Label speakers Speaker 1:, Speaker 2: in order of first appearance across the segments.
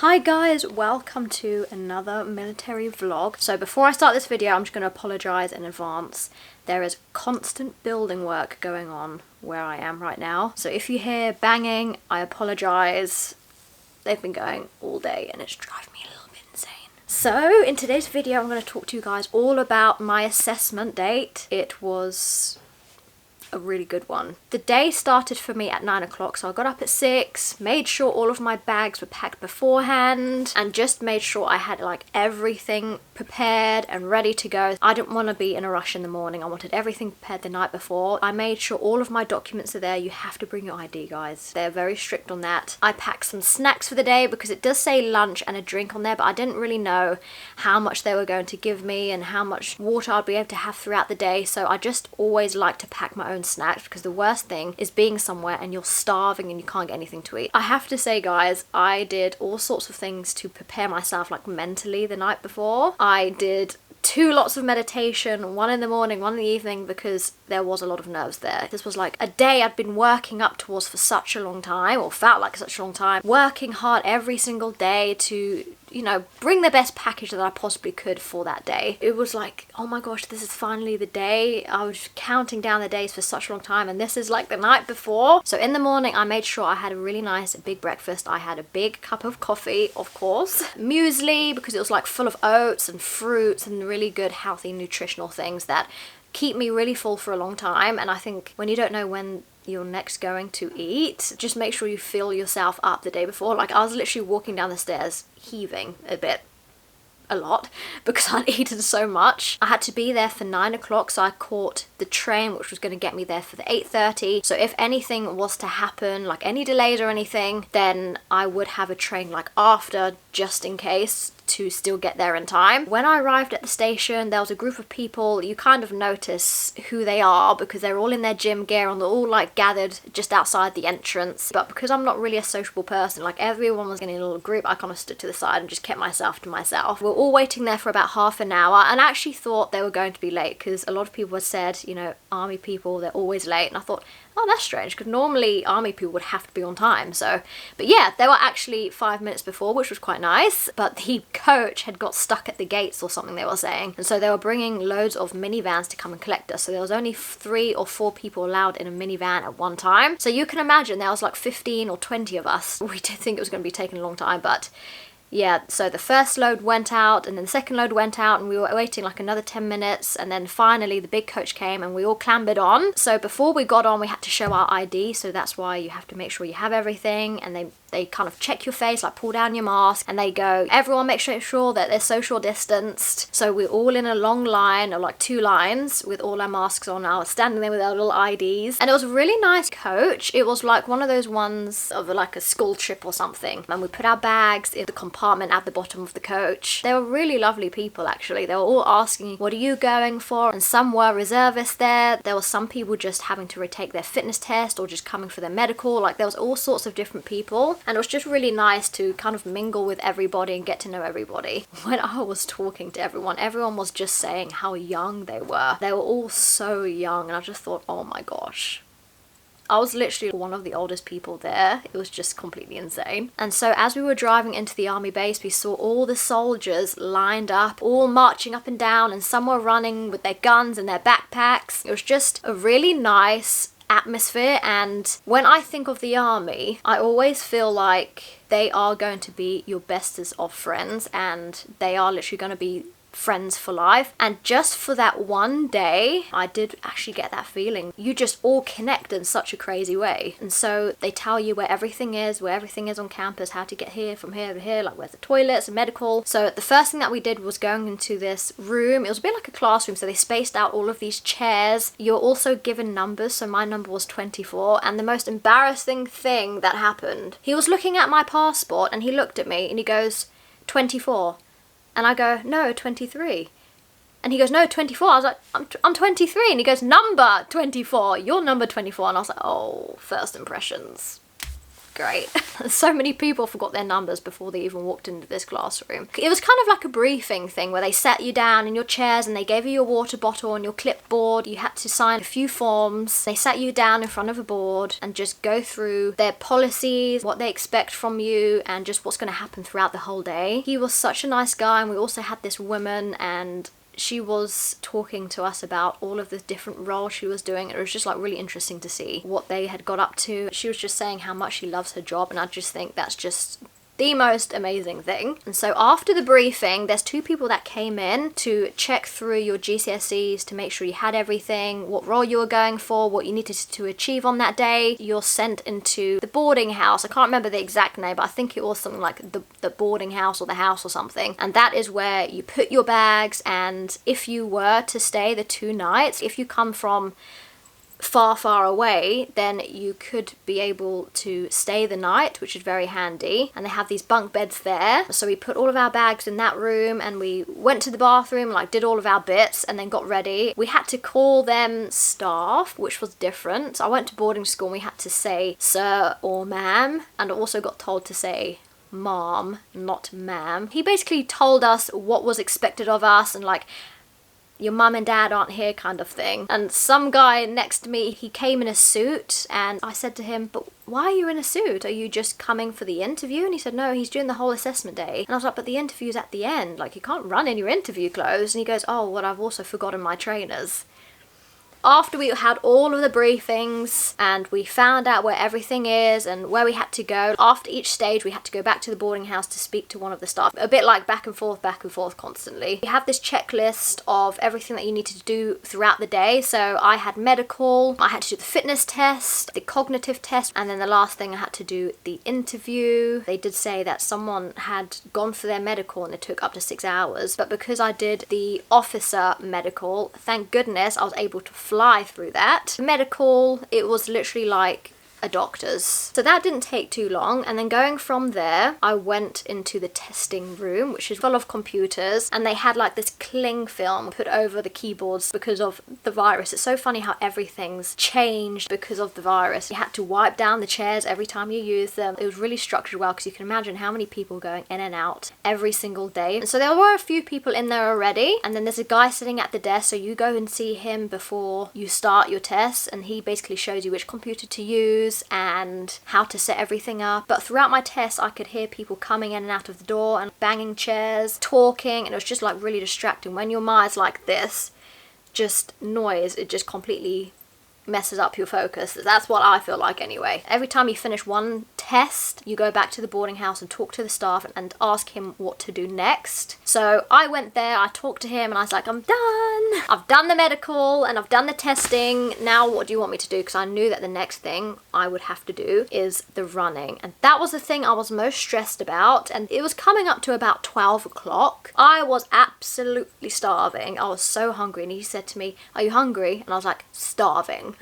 Speaker 1: Hi guys, welcome to another military vlog. So before I start this video, I'm just going to apologise in advance. There is constant building work going on where I am right now. So if you hear banging, I apologise. They've been going all day and it's driving me a little bit insane. So in today's video, I'm going to talk to you guys all about my assessment date. It was a really good one. The day started for me at 9 o'clock, so I got up at 6, made sure all of my bags were packed beforehand, and just made sure I had like everything prepared and ready to go. I didn't want to be in a rush in the morning. I wanted everything prepared the night before. I made sure all of my documents are there. You have to bring your ID, guys. They're very strict on that. I packed some snacks for the day because it does say lunch and a drink on there, but I didn't really know how much they were going to give me and how much water I'd be able to have throughout the day, so I just always like to pack my own snacks, because the worst thing is being somewhere and you're starving and you can't get anything to eat. I have to say, guys, I did all sorts of things to prepare myself, like mentally, the night before. I did 2 lots of meditation, 1 in the morning, 1 in the evening, because there was a lot of nerves there. This was like a day I'd been working up towards for such a long time, or felt like such a long time, working hard every single day to, you know, bring the best package that I possibly could for that day. It was like, oh my gosh, this is finally the day. I was counting down the days for such a long time, and this is like the night before. So in the morning, I made sure I had a really nice big breakfast. I had a big cup of coffee, of course, muesli, because it was like full of oats and fruits and really good healthy nutritional things that keep me really full for a long time. And I think when you don't know when you're next going to eat, just make sure you fill yourself up the day before. Like, I was literally walking down the stairs heaving a lot because I'd eaten so much. I had to be there for 9 o'clock, so I caught the train which was going to get me there for the 8:30. So if anything was to happen, like any delays or anything, then I would have a train like after, just in case, to still get there in time. When I arrived at the station, there was a group of people. You kind of notice who they are because they're all in their gym gear and they're all like gathered just outside the entrance. But because I'm not really a sociable person, like everyone was in a little group, I kind of stood to the side and just kept myself to myself. We're all waiting there for about half an hour, and I actually thought they were going to be late because a lot of people had said, you know, army people, they're always late, and I thought, oh, that's strange, because normally army people would have to be on time. So, but yeah, they were actually 5 minutes before, which was quite nice. But the coach had got stuck at the gates or something, they were saying, and so they were bringing loads of minivans to come and collect us. So there was only 3 or 4 people allowed in a minivan at one time. So you can imagine there was like 15 or 20 of us. We did think it was going to be taking a long time, but yeah, so the first load went out and then the second load went out, and we were waiting like another 10 minutes, and then finally the big coach came and we all clambered on. So before we got on, we had to show our ID, so that's why you have to make sure you have everything, and they kind of check your face, like pull down your mask, and they go, everyone make sure that they're social distanced. So we're all in a long line, or like 2 lines, with all our masks on. I was standing there with our little IDs, and it was a really nice coach. It was like one of those ones of like a school trip or something, and we put our bags in the compartment at the bottom of the coach. They were really lovely people, actually. They were all asking, what are you going for? And some were reservists there. There were some people just having to retake their fitness test or just coming for their medical. Like, there was all sorts of different people. And it was just really nice to kind of mingle with everybody and get to know everybody. When I was talking to everyone was just saying how young they were. They were all so young, and I just thought, oh my gosh. I was literally one of the oldest people there. It was just completely insane. And so as we were driving into the army base, we saw all the soldiers lined up, all marching up and down, and some were running with their guns and their backpacks. It was just a really nice atmosphere. And when I think of the army, I always feel like they are going to be your bestest of friends, and they are literally going to be friends for life. And just for that one day, I did actually get that feeling. You just all connect in such a crazy way. And so they tell you where everything is on campus, how to get here, from here to here, like where's the toilets and medical. So the first thing that we did was going into this room. It was a bit like a classroom, so they spaced out all of these chairs. You're also given numbers, so my number was 24. And the most embarrassing thing that happened, he was looking at my passport and he looked at me and he goes, 24. And I go, no, 23. And he goes, no, 24. I was like, I'm 23. And he goes, number 24. You're number 24. And I was like, oh, first impressions. great. So many people forgot their numbers before they even walked into this classroom. It was kind of like a briefing thing where they sat you down in your chairs and they gave you your water bottle and your clipboard. You had to sign a few forms. They sat you down in front of a board and just go through their policies, what they expect from you, and just what's going to happen throughout the whole day. He was such a nice guy, and we also had this woman, and she was talking to us about all of the different roles she was doing. It was just like really interesting to see what they had got up to. She was just saying how much she loves her job, and I just think that's just the most amazing thing. And so after the briefing, there's two people that came in to check through your GCSEs to make sure you had everything, what role you were going for, what you needed to achieve on that day. You're sent into the boarding house. I can't remember the exact name, but I think it was something like the boarding house or the house or something. And that is where you put your bags, and if you were to stay the 2 nights, if you come from far away, then you could be able to stay the night, which is very handy. And they have these bunk beds there, so we put all of our bags in that room, and we went to the bathroom, like did all of our bits, and then got ready. We had to call them staff, which was different. I went to boarding school and we had to say sir or ma'am, and also got told to say mom, not ma'am. He basically told us what was expected of us, and like, your mum and dad aren't here kind of thing. And some guy next to me, he came in a suit, and I said to him, but why are you in a suit? Are you just coming for the interview? And he said, no, he's doing the whole assessment day. And I was like, but the interview's at the end. Like, you can't run in your interview clothes. And he goes, oh, well, I've also forgotten my trainers. After we had all of the briefings and we found out where everything is and where we had to go, after each stage we had to go back to the boarding house to speak to one of the staff. A bit like back and forth constantly. You have this checklist of everything that you need to do throughout the day. So I had medical, I had to do the fitness test, the cognitive test, and then the last thing I had to do the interview. They did say that someone had gone for their medical and it took up to 6 hours, but because I did the officer medical, thank goodness I was able to fly through that. Medical, it was literally like a doctor's. So that didn't take too long, and then going from there I went into the testing room, which is full of computers, and they had like this cling film put over the keyboards because of the virus. It's so funny how everything's changed because of the virus. You had to wipe down the chairs every time you use them. It was really structured well, because you can imagine how many people going in and out every single day. And so there were a few people in there already, and then there's a guy sitting at the desk, so you go and see him before you start your tests, and he basically shows you which computer to use and how to set everything up. But throughout my tests I could hear people coming in and out of the door and banging chairs, talking, and it was just like really distracting. When your mind's like this, just noise, it just completely messes up your focus. That's what I feel like anyway. Every time you finish one test, you go back to the boarding house and talk to the staff and ask him what to do next. So I went there, I talked to him, and I was like, I'm done. I've done the medical and I've done the testing. Now what do you want me to do? Because I knew that the next thing I would have to do is the running. And that was the thing I was most stressed about. And it was coming up to about 12 o'clock. I was absolutely starving. I was so hungry. And he said to me, are you hungry? And I was like, starving.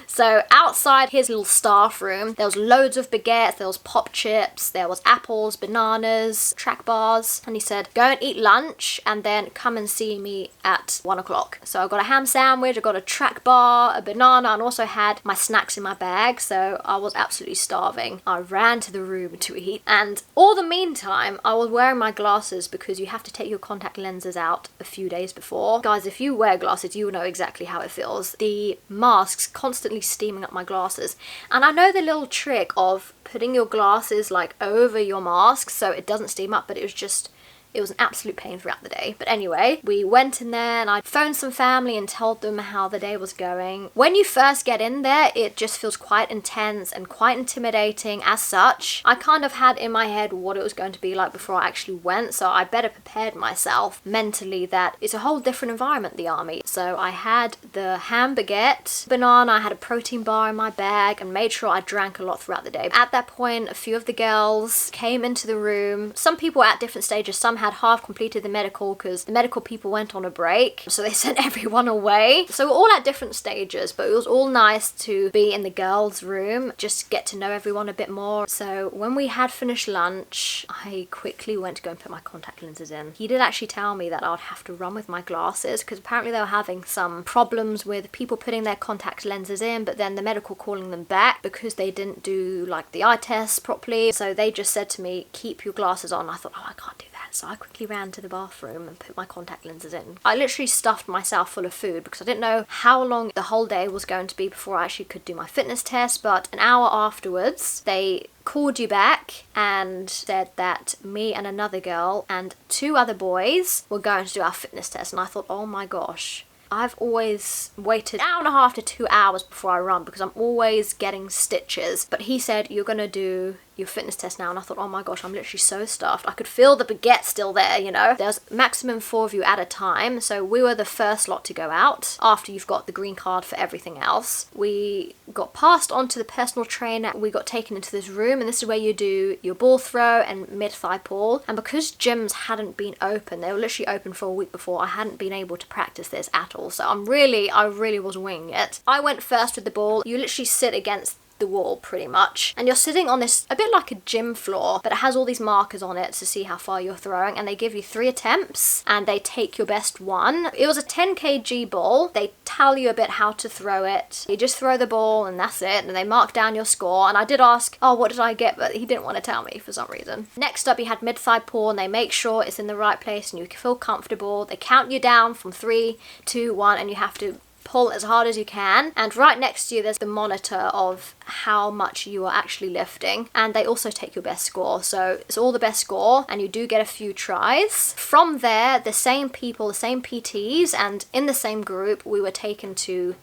Speaker 1: So outside his little staff room, there was loads of baguettes, there was pop chips, there was apples, bananas, track bars, and he said, go and eat lunch and then come and see me at 1 o'clock. So I got a ham sandwich, I got a track bar, a banana, and also had my snacks in my bag. So I was absolutely starving. I ran to the room to eat, and all the meantime I was wearing my glasses, because you have to take your contact lenses out a few days before. Guys, if you wear glasses, you know exactly how it feels. The masks constantly steaming up my glasses, and I know the little trick of putting your glasses like over your mask so it doesn't steam up, but it was an absolute pain throughout the day. But anyway, we went in there and I phoned some family and told them how the day was going. When you first get in there, it just feels quite intense and quite intimidating as such. I kind of had in my head what it was going to be like before I actually went, so I better prepared myself mentally that it's a whole different environment, the army. So I had the ham baguette, banana, I had a protein bar in my bag, and made sure I drank a lot throughout the day. At that point, a few of the girls came into the room. Some people at different stages, some had had half completed the medical because the medical people went on a break, so they sent everyone away. So we're all at different stages, but it was all nice to be in the girls' room, just get to know everyone a bit more. So when we had finished lunch, I quickly went to go and put my contact lenses in. He did actually tell me that I'd have to run with my glasses because apparently they were having some problems with people putting their contact lenses in, but then the medical calling them back because they didn't do like the eye test properly. So they just said to me, keep your glasses on. I thought, oh, I can't do that. So I quickly ran to the bathroom and put my contact lenses in. I literally stuffed myself full of food because I didn't know how long the whole day was going to be before I actually could do my fitness test, but an hour afterwards they called you back and said that me and another girl and 2 other boys were going to do our fitness test, and I thought, oh my gosh, I've always waited an hour and a half to 2 hours before I run because I'm always getting stitches. But he said, you're going to do your fitness test now, and I thought, oh my gosh, I'm literally so stuffed. I could feel the baguette still there, you know. There's maximum 4 of you at a time, so we were the first lot to go out after you've got the green card for everything else. We got passed on to the personal trainer. We got taken into this room, and this is where you do your ball throw and mid-thigh pull. And because gyms hadn't been open, they were literally open for a week before, I hadn't been able to practice this at all. So I really was winging it. I went first with the ball. You literally sit against the wall pretty much, and you're sitting on this a bit like a gym floor, but it has all these markers on it to see how far you're throwing, and they give you 3 attempts and they take your best one. It was a 10 kg ball. They tell you a bit how to throw it. You just throw the ball and that's it, and they mark down your score. And I did ask, oh, what did I get, but he didn't want to tell me for some reason. Next up, you had mid-thigh pull, and they make sure it's in the right place and you feel comfortable. They count you down from 3, 2, 1, and you have to pull as hard as you can, and right next to you there's the monitor of how much you are actually lifting, and they also take your best score. So it's all the best score, and you do get a few tries. From there, the same people, the same PTs, and in the same group, we were taken to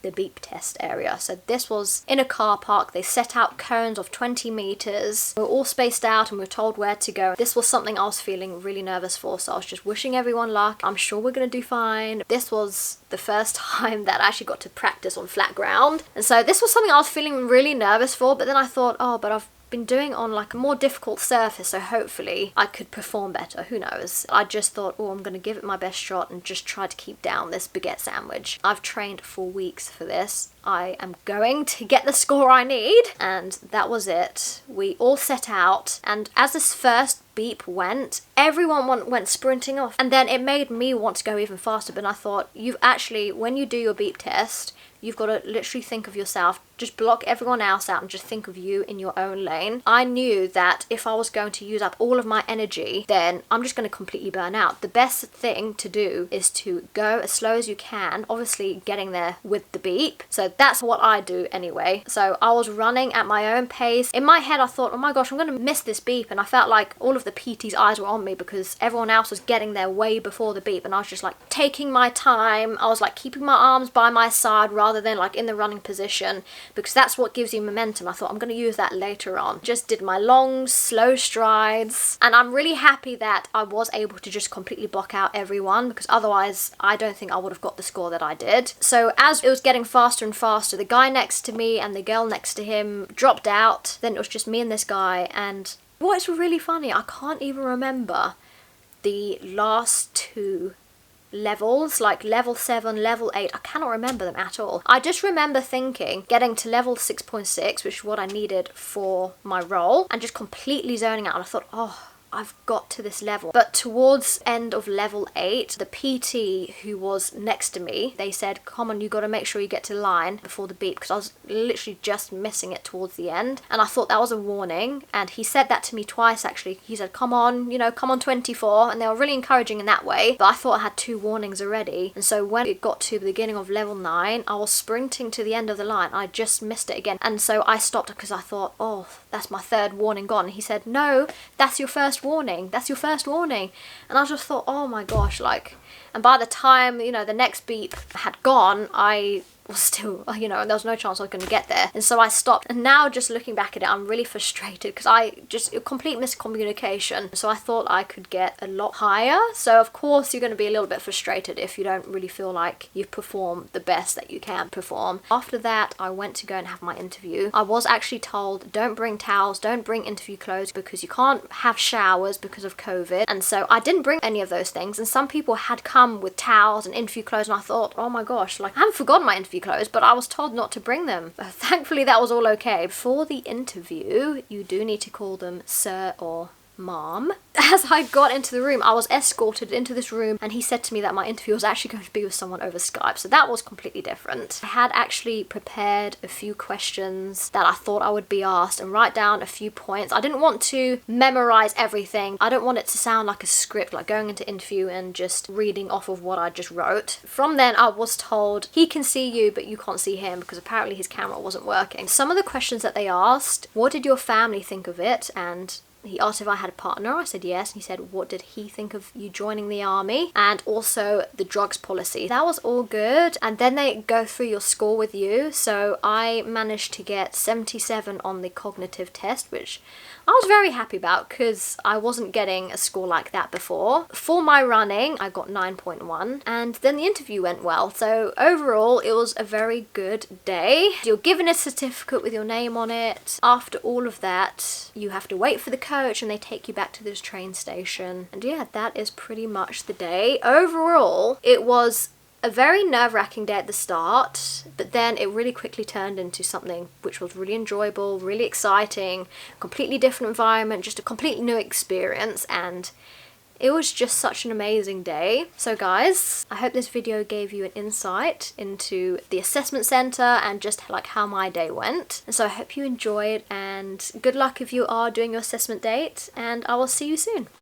Speaker 1: the beep test area. So this was in a car park. They set out cones of 20 meters. We were all spaced out and we were told where to go. This was something I was feeling really nervous for, so I was just wishing everyone luck. I'm sure we're gonna do fine. This was the first time that I actually got to practice on flat ground, and so this was something I was feeling really nervous for, but then I thought, oh, but I've been doing on like a more difficult surface, so hopefully I could perform better, who knows. I just thought, oh, I'm gonna give it my best shot and just try to keep down this baguette sandwich. I've trained for weeks for this. I am going to get the score I need, and that was it. We all set out, and as this first beep went, everyone went sprinting off, and then it made me want to go even faster. But I thought, you've actually, when you do your beep test, you've got to literally think of yourself. Just block everyone else out and just think of you in your own lane. I knew that if I was going to use up all of my energy, then I'm just going to completely burn out. The best thing to do is to go as slow as you can, obviously getting there with the beep. So that's what I do anyway. So I was running at my own pace. In my head, I thought, oh my gosh, I'm going to miss this beep. And I felt like all of the PT's eyes were on me because everyone else was getting there way before the beep. And I was just like taking my time. I was like keeping my arms by my side rather than like in the running position, because that's what gives you momentum. I thought, I'm going to use that later on. Just did my long, slow strides, and I'm really happy that I was able to just completely block out everyone, because otherwise I don't think I would have got the score that I did. So as it was getting faster and faster, the guy next to me and the girl next to him dropped out. Then it was just me and this guy, and what's really funny, I can't even remember the last 2 levels, like level 7, level 8, I cannot remember them at all. I just remember thinking, getting to level 6.6, which is what I needed for my role, and just completely zoning out. And I thought, oh, I've got to this level. But towards end of level 8, the PT who was next to me, they said, come on, you got to make sure you get to line before the beep, because I was literally just missing it towards the end. And I thought that was a warning, and he said that to me twice actually. He said, come on, you know, come on 24, and they were really encouraging in that way. But I thought I had 2 warnings already, and so when it got to the beginning of level 9, I was sprinting to the end of the line. I just missed it again, and so I stopped because I thought, oh, that's my 3rd warning gone. And he said, no, that's your first warning, that's your first warning. And I just thought, oh my gosh, like, and by the time, you know, the next beep had gone, I was still, you know, there was no chance I was going to get there. And so I stopped. And now just looking back at it, I'm really frustrated because complete miscommunication. So I thought I could get a lot higher. So of course you're going to be a little bit frustrated if you don't really feel like you've performed the best that you can perform. After that, I went to go and have my interview. I was actually told, don't bring towels, don't bring interview clothes because you can't have showers because of COVID. And so I didn't bring any of those things. And some people had come with towels and interview clothes, and I thought, oh my gosh, like I haven't forgotten my interview clothes, but I was told not to bring them. Thankfully that was all okay. For the interview, you do need to call them sir or mom. As I got into the room, I was escorted into this room, and he said to me that my interview was actually going to be with someone over Skype, so that was completely different. I had actually prepared a few questions that I thought I would be asked and write down a few points. I didn't want to memorize everything. I don't want it to sound like a script, like going into interview and just reading off of what I just wrote. From then I was told he can see you but you can't see him because apparently his camera wasn't working. Some of the questions that they asked: what did your family think of it? And he asked if I had a partner. I said yes. And he said, what did he think of you joining the army? And also the drugs policy. That was all good. And then they go through your score with you. So I managed to get 77 on the cognitive test, which I was very happy about because I wasn't getting a score like that before. For my running, I got 9.1. And then the interview went well. So overall, it was a very good day. You're given a certificate with your name on it. After all of that, you have to wait for the coach and they take you back to this train station. And yeah, that is pretty much the day. Overall, it was a very nerve-wracking day at the start, but then it really quickly turned into something which was really enjoyable, really exciting, completely different environment, just a completely new experience, and it was just such an amazing day. So guys, I hope this video gave you an insight into the assessment center and just like how my day went. And so I hope you enjoyed, and good luck if you are doing your assessment date, and I will see you soon.